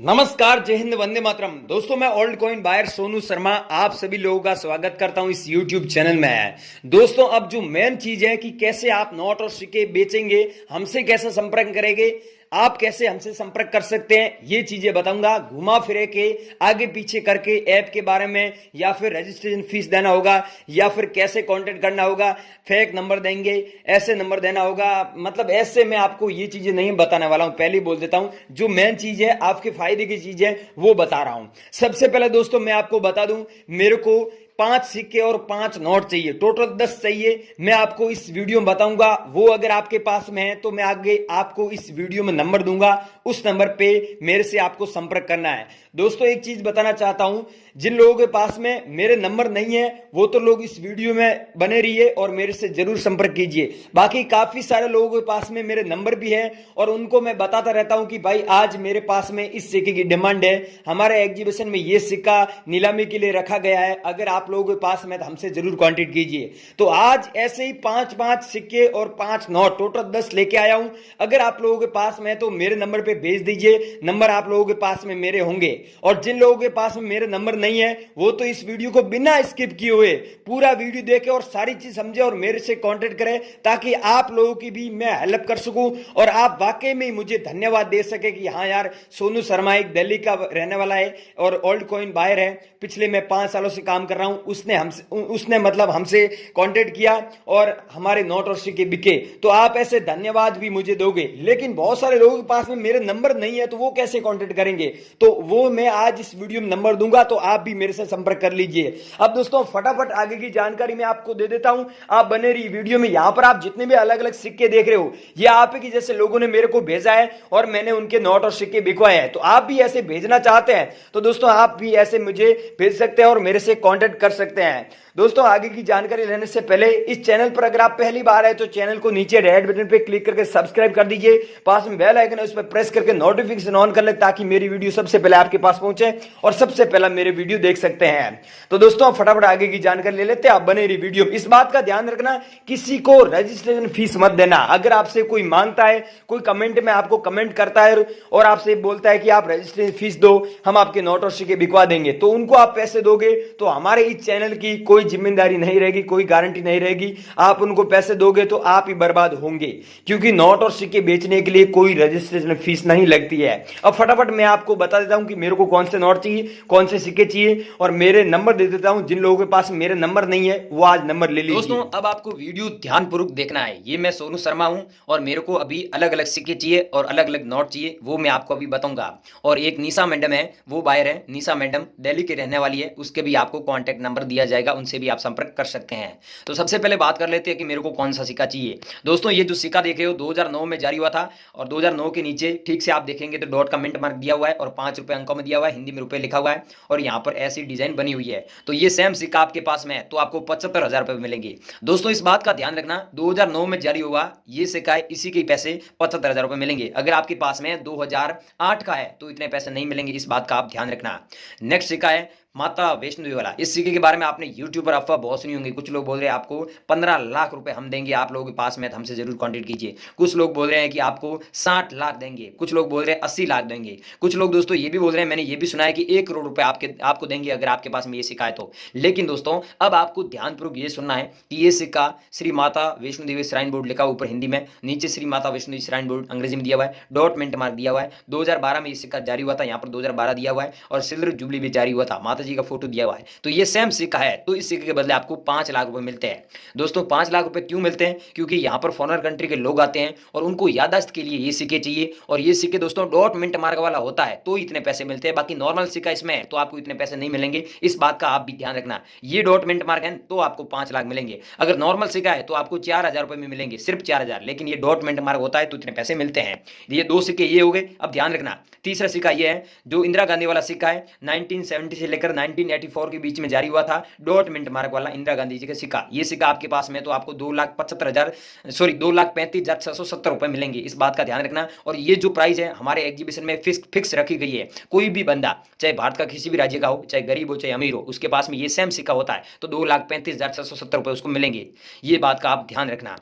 नमस्कार, जय हिंद, वंदे मातरम। दोस्तों, मैं old coin buyer Sonu Sharma आप सभी लोगों का स्वागत करता हूं इस YouTube चैनल में। दोस्तों, अब जो मेन चीज है कि कैसे आप नोट और सिक्के बेचेंगे, हमसे कैसे संपर्क करेंगे, आप कैसे हमसे संपर्क कर सकते हैं, ये चीजें बताऊंगा। घुमा फिरे के आगे पीछे करके ऐप के बारे में, या फिर रजिस्ट्रेशन फीस देना होगा, या फिर कैसे कांटेक्ट करना होगा, फेक नंबर देंगे, ऐसे नंबर देना होगा, मतलब ऐसे मैं आपको ये चीजें नहीं बताने वाला हूं। पहले ही बोल देता हूं, जो मेन चीज है, आपके फायदे की चीज है, वो बता रहा हूं। सबसे पहले दोस्तों मैं आपको बता दूं, मेरे को 5 सिक्के और 5 नोट चाहिए, टोटल 10 चाहिए। मैं आपको इस वीडियो में बताऊंगा। वो अगर आपके पास में है तो मैं आगे आपको इस वीडियो में नंबर दूंगा, उस नंबर पे मेरे से आपको संपर्क करना है। दोस्तों, एक चीज बताना चाहता हूं, जिन लोगों के पास में मेरे नंबर नहीं है वो तो लोग इस वीडियो में बने रहिए और मेरे से जरूर संपर्क कीजिए। बाकी काफी सारे लोगों के पास में मेरे नंबर भी है और उनको मैं बताता रहता हूं कि भाई आज मेरे पास में इस सिक्के की डिमांड है, हमारे एग्जीबिशन में ये सिक्का नीलामी के लिए रखा गया है, अगर आप लोगों के पास में तो हमसे जरूर कांटेक्ट कीजिए। तो आज ऐसे ही 5 सिक्के और 5 नोट, टोटल 10 लेके आया हूं। अगर आप लोगों के पास में तो मेरे नंबर पे भेज दीजिए, नंबर आप लोगों के पास में मेरे होंगे। और जिन लोगों के पास में मेरे नंबर नहीं है वो तो इस वीडियो को बिना स्किप किए हुए पूरा वीडियो देखे और सारी चीज समझे और मेरे से कांटेक्ट करें, ताकि आप लोगों की भी मैं हेल्प कर सकूं और आप वाकई में मुझे धन्यवाद दे सके कि हाँ यार, सोनू शर्मा एक दिल्ली का रहने वाला है और ओल्ड कॉइन बायर है, पिछले मैं 5 सालों से काम कर रहा हूं, उसने मतलब हमसे कांटेक्ट किया और हमारे नोट और सिक्के बिके। तो आप ऐसे धन्यवाद भी मुझे दोगे। लेकिन बहुत सारे लोगों के पास में मेरे नंबर नहीं है तो वो कैसे कांटेक्ट करेंगे, तो वो मैं आज इस वीडियो में नंबर दूंगा, तो आप भी मेरे से संपर्क कर लीजिए। अब दोस्तों फटाफट आगे की जानकारी मैं आपको दे देता हूं, आप बने रही वीडियो में। यहां पर आप जितने भी अलग अलग सिक्के देख रहे हो, ये आप ही जैसे लोगों ने मेरे को भेजा है और मैंने उनके नोट और सिक्के बिकवाए हैं। तो आप भी ऐसे भेजना चाहते हैं तो दोस्तों आप भी ऐसे मुझे भेज सकते हैं और मेरे से कांटेक्ट कर सकते हैं। दोस्तों, आगे की जानकारी लेने से पहले इस चैनल पर अगर आप पहली बार आए तो चैनल को नीचे रेड बटन पे क्लिक करके सब्सक्राइब कर दीजिए, पास में बेल आइकन है उस पर प्रेस करके नोटिफिकेशन ऑन कर ले, ताकि मेरी वीडियो सबसे पहले आपके पास पहुंचे और सबसे पहला मेरे वीडियो देख सकते हैं। तो दोस्तों फटाफट आगे की जानकारी ले लेते हैं, आप बने रही वीडियो। इस बात का ध्यान रखना, किसी को रजिस्ट्रेशन फीस मत देना। अगर आपसे कोई मांगता है, कोई कमेंट में आपको कमेंट करता है और आपसे बोलता है कि आप रजिस्ट्रेशन फीस दो, हम आपके नोट और सिक्के बिकवा देंगे, तो उनको आप पैसे दोगे तो हमारे इस चैनल की कोई जिम्मेदारी नहीं रहेगी, कोई गारंटी नहीं रहेगी। आप उनको पैसे दोगे तो आप ही बर्बाद होंगे, क्योंकि नोट और सिक्के बेचने के लिए कोई रजिस्ट्रेशन फीस नहीं लगती है। अब फटाफट मैं आपको बता देता हूं कि मेरे को कौन से नोट चाहिए, कौन से सिक्के चाहिए, और मेरे नंबर दे देता हूं। जिन लोगों के पास मेरे नंबर नहीं है वो आज नंबर ले लीजिए। दोस्तों, अब आपको वीडियो ध्यानपूर्वक देखना है। ये मैं सोनू शर्मा हूं और मेरे को अभी अलग अलग सिक्के चाहिए और अलग अलग नोट चाहिए, वो मैं आपको अभी बताऊंगा। और एक निशा मैडम है, वो बायर है। निशा मैडम दिल्ली की रहने वाली है, उसके भी आपको कॉन्टैक्ट नंबर दिया जाएगा, उनसे भी आप संपर्क कर सकते हैं। तो सबसे पहले बात कर लेते हैं कि मेरे को कौन सा सिक्का चाहिए। दोस्तों, ये जो सिक्का देख रहे हो 2009 में जारी हुआ था और 2009 के नीचे ठीक से आप देखेंगे तो डॉट का मिंट मार्क दिया हुआ है और 5 रुपए अंकों में दिया हुआ है, हिंदी में रुपए लिखा हुआ है और यहाँ पर ऐसी डिजाइन बनी हुई है। तो ये सेम सिक्का आपके पास में है तो आपको 75,000 रुपए मिलेंगे। दोस्तों, इस बात का ध्यान रखना, 2009 में जारी हुआ ये सिक्का है, इसी के पैसे 75,000 रुपए मिलेंगे। अगर आपके पास में 2008 का है तो इतने पैसे नहीं मिलेंगे, इस बात का आप ध्यान रखना। नेक्स्ट सिक्का है माता वैष्णो देवी वाला। इस सिक्के के बारे में आपने यूट्यूब पर अफवाह बहुत सुनी होंगी। कुछ लोग बोल रहे हैं आपको 15 लाख रुपए हम देंगे, आप लोगों के पास में तो हमसे जरूर कांटेक्ट कीजिए। कुछ लोग बोल रहे हैं कि आपको 60 लाख देंगे, कुछ लोग बोल रहे हैं 80 लाख देंगे, कुछ लोग दोस्तों ये भी बोल रहे हैं, मैंने ये भी सुना है कि 1 करोड़ रुपए आपको देंगे अगर आपके पास में ये सिक्का है तो। लेकिन दोस्तों, अब आपको ध्यानपूर्वक ये सुनना है कि ये सिक्का श्री माता वैष्णो देवी श्राइन बोर्ड लिखा ऊपर हिंदी में, नीचे श्री माता वैष्णो देवी श्राइन बोर्ड अंग्रेजी में दिया हुआ है, डॉट मिंट मार्क दिया हुआ है। 2012 में ये सिक्का जारी हुआ था, यहाँ पर 2012 दिया हुआ है और सिल्वर जुबली भी जारी हुआ था, माता जी का फोटो दिया हुआ है। तो ये सेम सिक्का है, तो इस सिक्के के बदले आपको 5 लाख रुपए मिलते हैं। दोस्तों, 5 लाख रुपए क्यों मिलते हैं? क्योंकि यहाँ पर फॉरेनर कंट्री के लोग आते हैं और उनको याददाश्त के लिए ये सिक्के चाहिए, और ये सिक्के दोस्तों डॉट मिंट मार्क वाला होता है तो इतने पैसे मिलते हैं। बाकी नॉर्मल सिक्का इसमें है तो आपको इतने पैसे नहीं मिलेंगे, इस बात का आप भी ध्यान रखना। ये डॉट मिंट मार्क है तो आपको 5 लाख मिलेंगे, अगर नॉर्मल सिक्का है तो आपको 4,000 रुपए में मिलेंगे, सिर्फ 4,000। लेकिन ये डॉट मिंट मार्क होता है तो इतने पैसे मिलते हैं। ये 2 सिक्के ये हो गए। अब ध्यान रखना, तीसरा सिक्का ये है जो इंदिरा गांधी वाला सिक्का है, 1970 से लेकर 1984 के बीच में जारी हुआ था, डॉट मिंट मार्क वाला इंदिरा गांधी जी का सिक्का। ये सिक्का आपके पास में तो आपको 2,35,670 रुपए मिलेंगे, इस बात का ध्यान रखना। और ये जो प्राइस है हमारे एग्जीबिशन में फिक्स रखी गई है। कोई भी बंदा चाहे भारत का किसी भी राज्य का हो, चाहे गरीब हो चाहे अमीर हो, उसके पास में ये सेम सिक्का होता है तो 2,35,670 रुपए उसको मिलेंगे, ये बात का आप ध्यान रखना।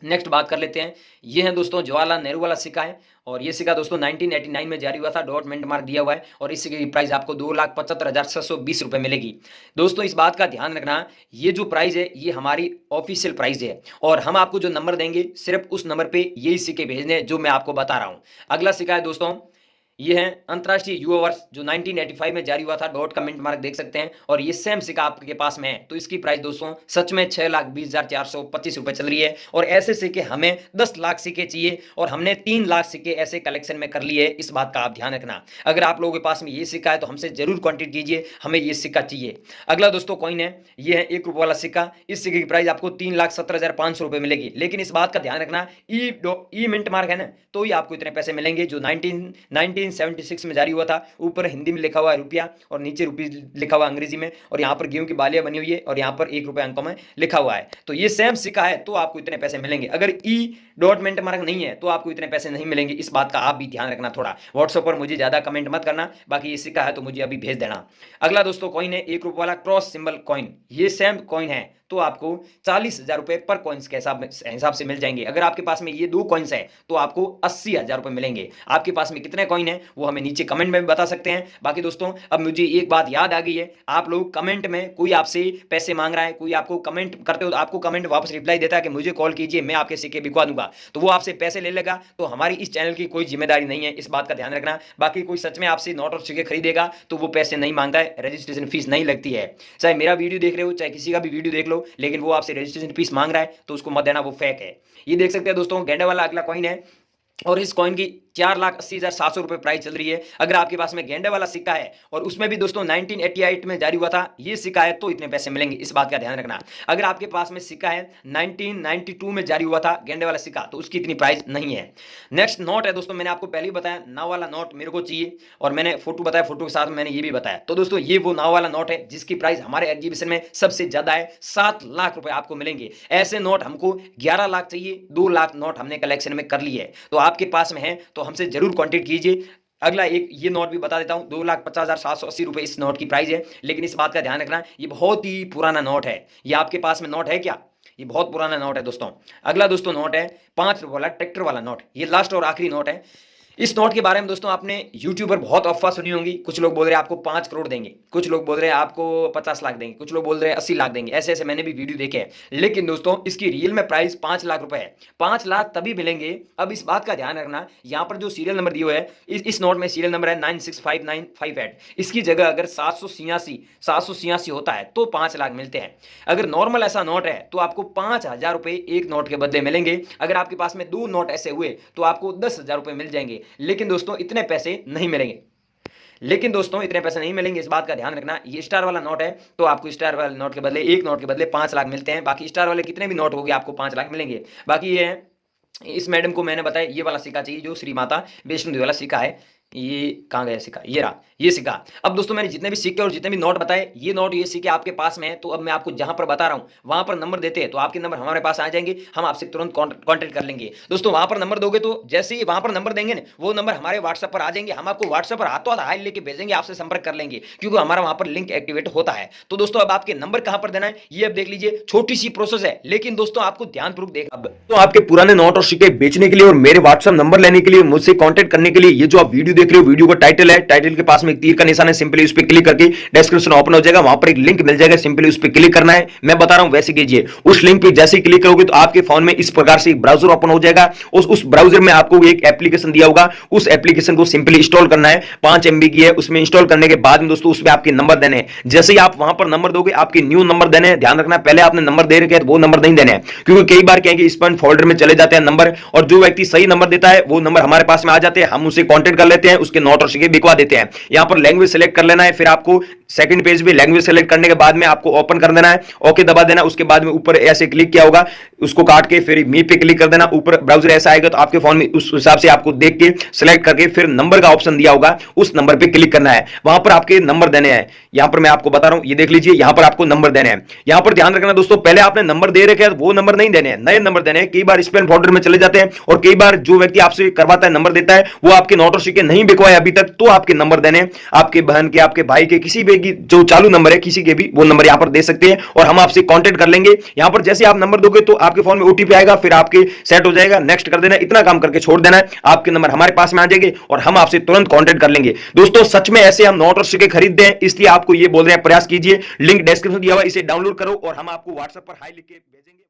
नेक्स्ट बात कर लेते हैं, ये है दोस्तों जवाहरलाल नेहरू वाला सिक्का है और ये सिक्का दोस्तों 1989 में जारी हुआ था, डॉट मिंट मार्क दिया हुआ है और इस सिक्के की प्राइस आपको 2,75,620 रुपए मिलेगी। दोस्तों इस बात का ध्यान रखना, ये जो प्राइस है ये हमारी ऑफिशियल प्राइस है और हम आपको जो नंबर देंगे सिर्फ उस नंबर पे यही सिक्के भेजने हैं जो मैं आपको बता रहा हूं। अगला सिक्का है दोस्तों, ये है अंतर्राष्ट्रीय युवा वर्ष जो 1985 में जारी हुआ था, डॉट का मिंट मार्क देख सकते हैं और ये सेम सिक्का आपके पास में है। तो इसकी प्राइस दोस्तों सच में 6,20,425 रुपए चल रही है और ऐसे सिक्के हमें 10 लाख सिक्के चाहिए और हमने 3 लाख सिक्के ऐसे कलेक्शन में कर लिए। इस बात का आप ध्यान रखना। अगर आप लोगों के पास में ये सिक्का है तो हमसे जरूर कॉन्टेक्ट कीजिए, हमें ये सिक्का चाहिए। अगला दोस्तों कॉइन है, ये है 1 रुपये वाला सिक्का। इस सिक्के की प्राइस आपको 3,17,500 रुपए मिलेगी। लेकिन इस बात का ध्यान रखना, ई मिंट मार्क है ना, तो ही आपको इतने पैसे मिलेंगे। जो 1976 में जारी हुआ था, ऊपर हिंदी में लिखा हुआ है रुपया और नीचे रुपये लिखा हुआ अंग्रेजी में और यहाँ पर गेहूं की बालियां बनी हुई है और यहाँ पर 1 रुपये अंकों में लिखा हुआ है। तो ये सेम सिक्का है तो आपको इतने पैसे मिलेंगे। अगर ई डॉट मिंट मार्क नहीं है तो आपको इतने पैसे नहीं मिलेंगे। इस बात का आप भी ध्यान रखना थोड़ा। व्हाट्सएप पर मुझे ज्यादा कमेंट मत करना, बाकी ये सिक्का है तो मुझे अभी भेज देना। अगला दोस्तों कॉइन है 1 रुपये वाला क्रॉस सिंबल कॉइन। ये सेम कॉइन है तो आपको 40,000 रुपए पर कॉइन्स के हिसाब से मिल जाएंगे। अगर आपके पास में ये 2 कॉइन्स है तो आपको 80,000 रुपए मिलेंगे। आपके पास में कितने कॉइन है वो हमें नीचे कमेंट में भी बता सकते हैं। बाकी दोस्तों अब मुझे एक बात याद आ गई है, आप लोग कमेंट में कोई आपसे पैसे मांग रहा है, कोई आपको कमेंट करते हो तो आपको कमेंट वापस रिप्लाई देता है कि मुझे कॉल कीजिए मैं आपके सिक्के बिकवा दूंगा, तो वो आपसे पैसे ले लेगा। तो हमारी इस चैनल की कोई जिम्मेदारी नहीं है, इस बात का ध्यान रखना। बाकी कोई सच में आपसे नोट और सिक्के खरीदेगा तो वो पैसे नहीं मांगता है, रजिस्ट्रेशन फीस नहीं लगती है। चाहे मेरा वीडियो देख रहे हो चाहे किसी का भी वीडियो देख लो, लेकिन वो आपसे रजिस्ट्रेशन फीस मांग रहा है तो उसको मत देना, वो फेक है। ये देख सकते हैं दोस्तों गेंडे वाला अगला कॉइन है और इस कॉइन की 4,80,700 रुपए प्राइस चल रही है। अगर आपके पास में गेंडे वाला सिक्का है और उसमें भी दोस्तों 1988 में जारी हुआ था ये सिक्का है तो इतने पैसे मिलेंगे। इस बात का ध्यान रखना। अगर आपके पास में सिक्का है 1992 में जारी हुआ था गेंडे वाला सिक्का तो उसकी इतनी प्राइस नहीं है। नेक्स्ट नोट है दोस्तों, मैंने आपको पहले ही बताया नाव वाला नोट मेरे को चाहिए और मैंने फोटो बताया, फोटो के साथ मैंने ये भी बताया। तो दोस्तों ये वो नाव वाला नोट है जिसकी प्राइस हमारे एग्जीबिशन में सबसे ज्यादा है, 7 लाख रुपए आपको मिलेंगे। ऐसे नोट हमको 11 लाख चाहिए, 2 लाख नोट हमने कलेक्शन में कर लिए है। तो आपके पास में है तो हमसे जरूर कॉन्टेक्ट कीजिए। अगला एक ये नोट भी बता देता हूं, 2,50,780 रुपए इस नोट की प्राइस है। लेकिन इस बात का ध्यान रखना ये बहुत ही पुराना नोट है। ये आपके पास में नोट है क्या? ये बहुत पुराना नोट है दोस्तों। अगला दोस्तों नोट है 5 रुपए वाला ट्रैक्टर वाला नोट। ये लास्ट और आखिरी नोट है। इस नोट के बारे में दोस्तों आपने यूट्यूब पर बहुत अफवाह सुनी होंगी। कुछ लोग बोल रहे हैं आपको 5 करोड़ देंगे, कुछ लोग बोल रहे हैं आपको 50 लाख देंगे, कुछ लोग बोल रहे हैं 80 लाख देंगे। ऐसे ऐसे मैंने भी वीडियो देखे हैं। लेकिन दोस्तों इसकी रियल में प्राइस 5 लाख रुपए है। 5 लाख तभी मिलेंगे। अब इस बात का ध्यान रखना, यहाँ पर जो सीरियल नंबर दिया हुआ है इस नोट में सीरियल नंबर है 965958। इसकी जगह अगर 786 होता है तो 5 लाख मिलते हैं। अगर नॉर्मल ऐसा नोट है तो आपको 5,000 रुपए एक नोट के बदले मिलेंगे। अगर आपके पास में 2 नोट ऐसे हुए तो आपको 10,000 रुपए मिल जाएंगे। लेकिन दोस्तों इतने पैसे नहीं मिलेंगे। इस बात का ध्यान रखना। ये स्टार वाला नोट है तो आपको स्टार वाले नोट के बदले एक नोट के बदले 5 लाख मिलते हैं। बाकी स्टार वाले कितने भी नोट हो गए आपको 5 लाख मिलेंगे। बाकी ये है, इस मैडम को मैंने बताया ये वाला सिक्का चाहिए जो श्री माता वैष्णो देवी वाला सिक्का है। ये कहाँ गया सिक्का? ये रहा ये सिक्का। अब दोस्तों मैंने जितने भी सिक्के और जितने भी नोट बताए ये नोट ये सिक्के आपके पास में है। तो अब मैं आपको जहां पर बता रहा हूं वहां पर नंबर देते हैं तो आपके नंबर हमारे पास आ जाएंगे, हम आपसे तुरंत कांटेक्ट कर लेंगे। दोस्तों वहां पर नंबर दोगे तो जैसे ही वहां पर नंबर देंगे ना वो नंबर हमारे व्हाट्सएप पर आ जाएंगे। हम आपको व्हाट्सएप पर हाथों हाथ हाई लेके भेजेंगे, आपसे संपर्क कर लेंगे क्योंकि हमारा वहां पर लिंक एक्टिवेट होता है। तो दोस्तों अब आपके नंबर कहां पर देना है ये अब देख लीजिए। छोटी सी प्रोसेस है लेकिन दोस्तों आपको ध्यानपूर्वक देखना। अब तो आपके पुराने नोट और सिक्के बेचने के लिए और मेरे व्हाट्सएप नंबर लेने के लिए, मुझसे कांटेक्ट करने के लिए ये जो आप वीडियो देख रहे हो वीडियो का टाइटल है, टाइटल के पास में एक तीर का निशान है, सिंपली उस पर क्लिक करके डिस्क्रिप्शन ओपन हो जाएगा, वहां पर एक लिंक मिल जाएगा, सिंपली उस पर क्लिक करना है। मैं बता रहा हूं वैसे कीजिए। उस लिंक पे जैसे ही क्लिक करोगे तो आपके फोन में इस प्रकार से एक ब्राउजर ओपन हो जाएगा। उस ब्राउजर में आपको एक एप्लीकेशन दिया होगा, उस एप्लीकेशन को सिंपली इंस्टॉल करना है। 5 MB की है। उसमें इंस्टॉल करने के बाद में दोस्तों उसमें आपके नंबर देने हैं। जैसे ही आप वहां पर नंबर दोगे आपके न्यू नंबर देने हैं। ध्यान रखना पहले आपने नंबर दे रखे हैं वो नंबर नहीं देने हैं, क्योंकि कई बार कहेंगे स्पैम फोल्डर में चले जाते हैं नंबर, और जो व्यक्ति सही नंबर देता है वो नंबर हमारे पास में आ जाते हैं। हम उसे कांटेक्ट कर लेते हैं, उसके नोट और सिक्के बिकवा देते हैं। यहां पर लैंग्वेज सेलेक्ट कर लेना है, फिर आपको सेकंड पेज पे लैंग्वेज सेलेक्ट करने के बाद में आपको ओपन कर देना है, ओके दबा देना। उसके बाद में ऊपर ऐसे क्लिक किया होगा उसको काट के फिर मी पे क्लिक कर देना। ऊपर ब्राउजर ऐसा आएगा तो आपके फोन में उस हिसाब से आपको देख के सिलेक्ट करके फिर नंबर का ऑप्शन दिया होगा, उस नंबर पे क्लिक करना है। वहां पर आपके नंबर देने हैं। यहां पर मैं आपको बता रहा हूं, ये देख लीजिए, यहां पर आपको नंबर देने हैं। यहां पर ध्यान रखना दोस्तों, पहले आपने नंबर दे रखे हैं वो नंबर नहीं देने हैं, नए नंबर देने हैं। कई बार स्पैम फोल्डर में चले जाते हैं और कई बार जो व्यक्ति आपसे करवाता है नंबर देता है वो आपके नोट और सिक्के नहीं बिकवाए अभी तक, तो आपके नंबर देने हैं। आपके बहन के, आपके भाई के, किसी भी की जो चालू नंबर है किसी के भी वो नंबर यहां पर दे सकते हैं और हम आपसे कांटेक्ट कर लेंगे। यहां पर जैसे आप नंबर दोगे तो आपके फोन में ओटीपी आएगा, फिर आपके सेट हो जाएगा, नेक्स्ट कर देना, इतना काम करके छोड़ देना है, आपके नंबर हमारे पास में आ जाएंगे और हम आपसे तुरंत कांटेक्ट कर लेंगे। दोस्तों सच में ऐसे हम नोट और सिक्के खरीदते हैं, इसलिए आपको ये बोल रहे हैं प्रयास कीजिए, लिंक डिस्क्रिप्शन दिया हुआ, इसे डाउनलोड करो और हम आपको व्हाट्सएप पर हाई लिख के भेजेंगे।